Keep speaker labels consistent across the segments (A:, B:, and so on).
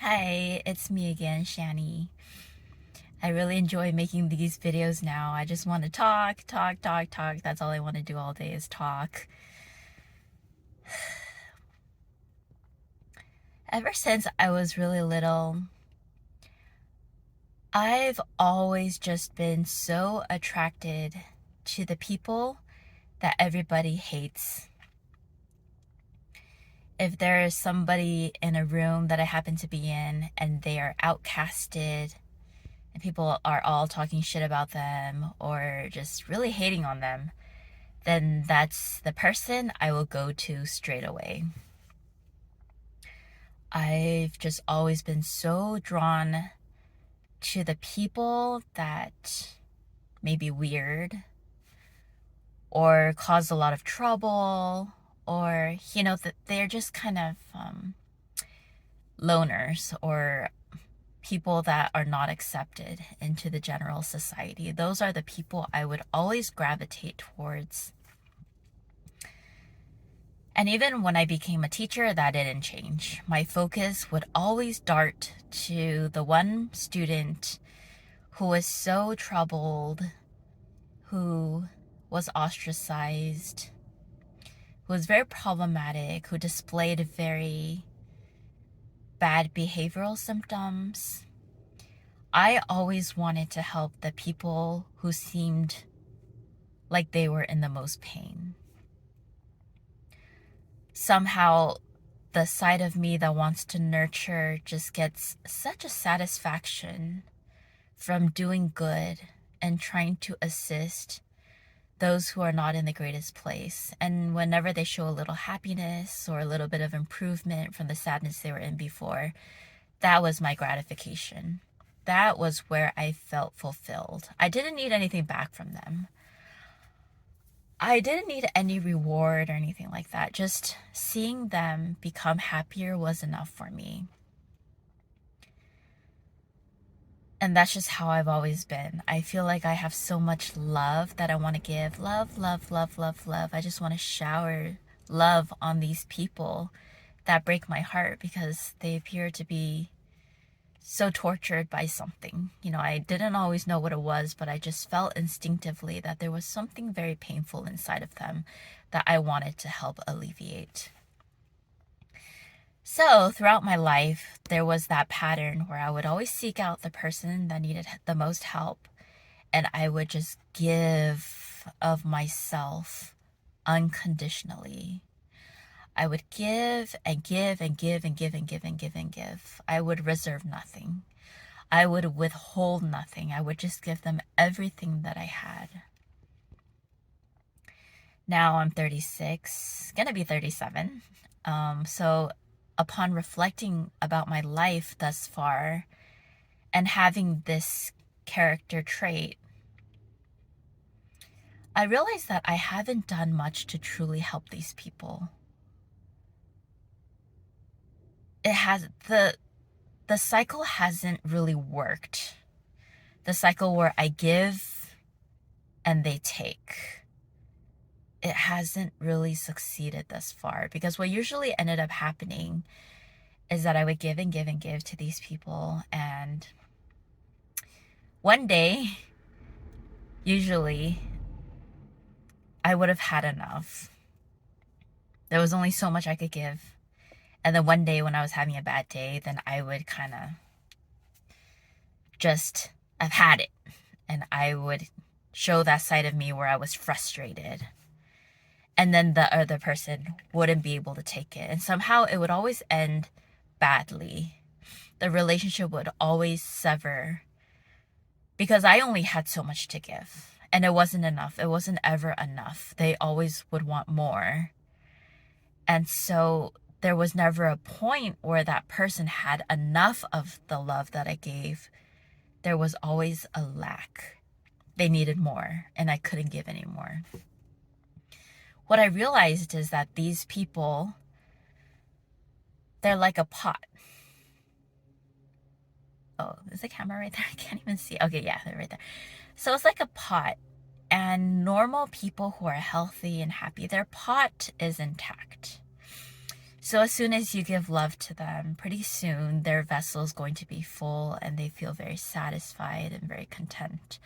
A: Hi, it's me again, Shani. I really enjoy making these videos now. I just want to talk, talk, talk, talk. That's all I want to do all day is talk. Ever since I was really little, I've always just been so attracted to the people that everybody hates. If there is somebody in a room that I happen to be in and they are outcasted and people are all talking shit about them or just really hating on them, then that's the person I will go to straight away. I've just always been so drawn to the people that may be weird or cause a lot of trouble, or, that they're just kind of loners or people that are not accepted into the general society. Those are the people I would always gravitate towards. And even when I became a teacher, that didn't change. My focus would always dart to the one student who was so troubled, who was ostracized, who was very problematic, who displayed very bad behavioral symptoms. I always wanted to help the people who seemed like they were in the most pain. Somehow, the side of me that wants to nurture just gets such a satisfaction from doing good and trying to assist those who are not in the greatest place. And whenever they show a little happiness or a little bit of improvement from the sadness they were in before, that was my gratification. That was where I felt fulfilled. I didn't need anything back from them. I didn't need any reward or anything like that. Just seeing them become happier was enough for me. And that's just how I've always been. I feel like I have so much love that I want to give. Love, love, love, love, love. I just want to shower love on these people that break my heart because they appear to be so tortured by something. I didn't always know what it was, but I just felt instinctively that there was something very painful inside of them that I wanted to help alleviate. So throughout my life, there was that pattern where I would always seek out the person that needed the most help, and I would just give of myself unconditionally. I would give and give and give and give and give and give and give. I would reserve nothing. I would withhold nothing. I would just give them everything that I had. Now I'm 36, gonna be 37. So upon reflecting about my life thus far and having this character trait, I realized that I haven't done much to truly help these people. The cycle hasn't really worked. The cycle where I give and they take, it hasn't really succeeded thus far, because what usually ended up happening is that I would give and give and give to these people, and one day, usually, I would have had enough. There was only so much I could give. And then one day when I was having a bad day, then I would kind of just have had it. And I would show that side of me where I was frustrated. And then the other person wouldn't be able to take it. And somehow it would always end badly. The relationship would always sever because I only had so much to give. And it wasn't enough. It wasn't ever enough. They always would want more. And so there was never a point where that person had enough of the love that I gave. There was always a lack. They needed more, and I couldn't give any more. What I realized is that these people, they're like a pot. Oh, is the camera right there? I can't even see. Okay, yeah, they're right there. So it's like a pot, and normal people who are healthy and happy, their pot is intact. So as soon as you give love to them, pretty soon their vessel is going to be full and they feel very satisfied and very content.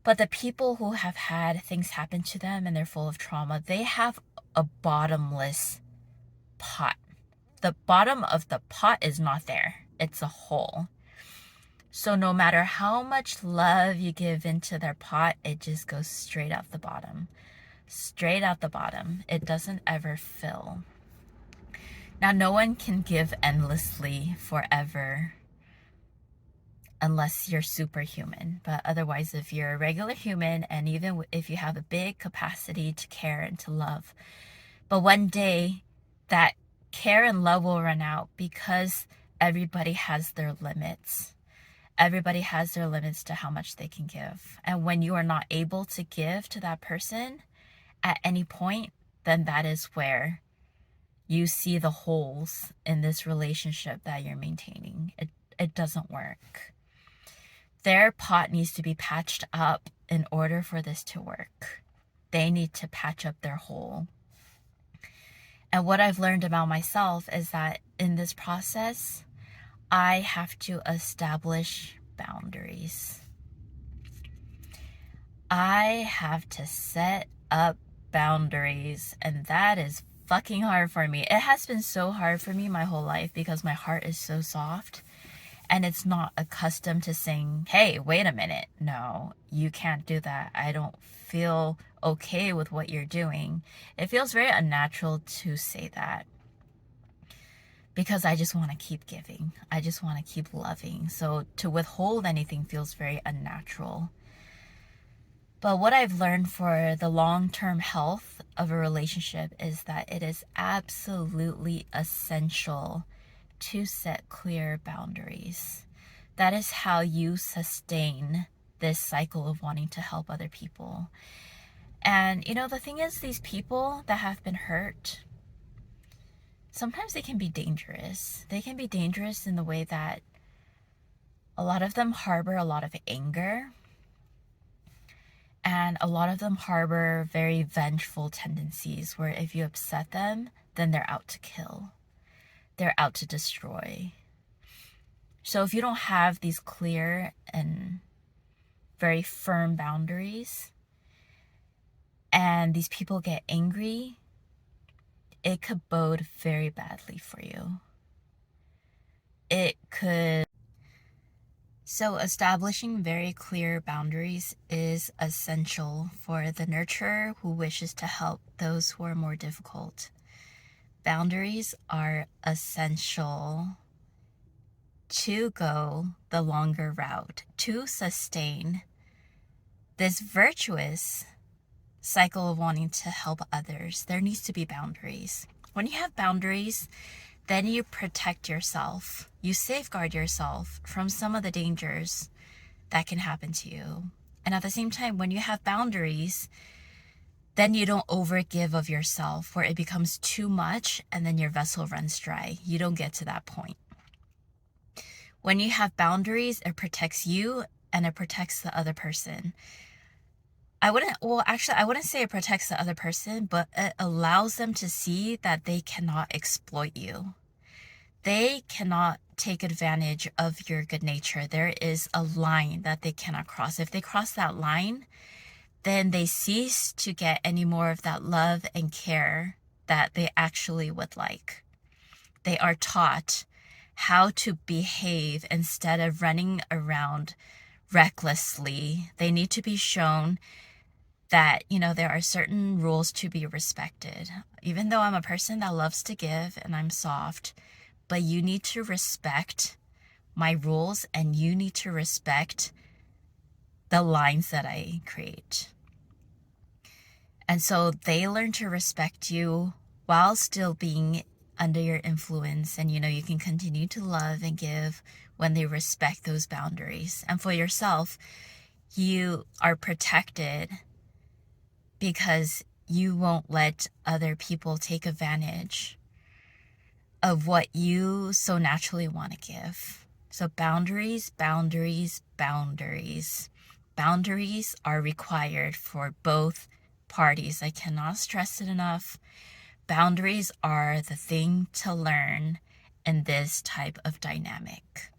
A: But the people who have had things happen to them and they're full of trauma, they have a bottomless pot. The bottom of the pot is not there. It's a hole. So no matter how much love you give into their pot, it just goes straight out the bottom. Straight out the bottom. It doesn't ever fill. Now, no one can give endlessly forever unless you're superhuman. But otherwise, if you're a regular human, and even if you have a big capacity to care and to love, but one day that care and love will run out because everybody has their limits. Everybody has their limits to how much they can give. And when you are not able to give to that person at any point, then that is where you see the holes in this relationship that you're maintaining. It doesn't work. Their pot needs to be patched up in order for this to work. They need to patch up their hole. And what I've learned about myself is that in this process, I have to establish boundaries. I have to set up boundaries, and that is fucking hard for me. It has been so hard for me my whole life because my heart is so soft and it's not accustomed to saying, hey, wait a minute. No, you can't do that. I don't feel okay with what you're doing. It feels very unnatural to say that because I just want to keep giving. I just want to keep loving. So to withhold anything feels very unnatural. But what I've learned for the long-term health of a relationship is that it is absolutely essential to set clear boundaries. That is how you sustain this cycle of wanting to help other people. And, the thing is, these people that have been hurt, sometimes they can be dangerous. They can be dangerous in the way that a lot of them harbor a lot of anger. And a lot of them harbor very vengeful tendencies where if you upset them, then they're out to kill. They're out to destroy. So if you don't have these clear and very firm boundaries, and these people get angry, it could bode very badly for you. It could. So establishing very clear boundaries is essential for the nurturer who wishes to help those who are more difficult. Boundaries are essential to go the longer route, to sustain this virtuous cycle of wanting to help others. There needs to be boundaries. When you have boundaries, then you protect yourself. You safeguard yourself from some of the dangers that can happen to you. And at the same time, when you have boundaries, then you don't overgive of yourself where it becomes too much and then your vessel runs dry. You don't get to that point. When you have boundaries, it protects you and it protects the other person. I wouldn't say it protects the other person, but it allows them to see that they cannot exploit you. They cannot take advantage of your good nature. There is a line that they cannot cross. If they cross that line, then they cease to get any more of that love and care that they actually would like. They are taught how to behave instead of running around recklessly. They need to be shown that, there are certain rules to be respected. Even though I'm a person that loves to give and I'm soft, but you need to respect my rules and you need to respect the lines that I create. And so they learn to respect you while still being under your influence. And, you can continue to love and give when they respect those boundaries. And for yourself, you are protected because you won't let other people take advantage of what you so naturally want to give. So boundaries, boundaries, boundaries. Boundaries are required for both parties. I cannot stress it enough. boundaries are the thing to learn in this type of dynamic.